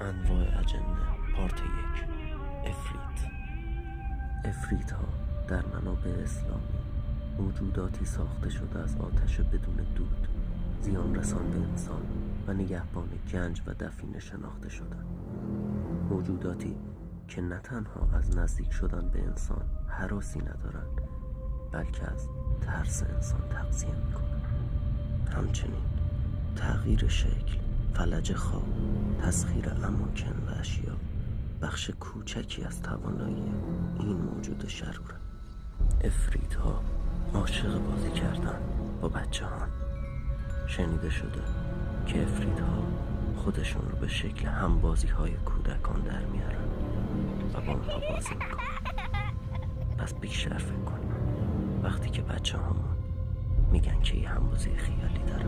انواع اجنه پارت 1. افریت ها در منابع اسلامی موجوداتی ساخته شده از آتش بدون دود، زیان رسان به انسان و نگهبان گنج و دفینه شناخته شدند. موجوداتی که نه تنها از نزدیک شدن به انسان هراسی ندارند، بلکه از ترس انسان تغذیه میکنند. همچنین تغییر شکل، فلج خواب، تسخیر اماکن و اشیا بخش کوچکی از توانایی این موجود شروره. افریت ها عاشق بازی کردن با بچه ها. شنیده شده که افریت ها خودشون رو به شکل همبازی های کودکان در میارن و با اونها بازی میکنن. پس بیشتر فکر کن وقتی که بچه هامون میگن که یه همبازی خیالی دارن.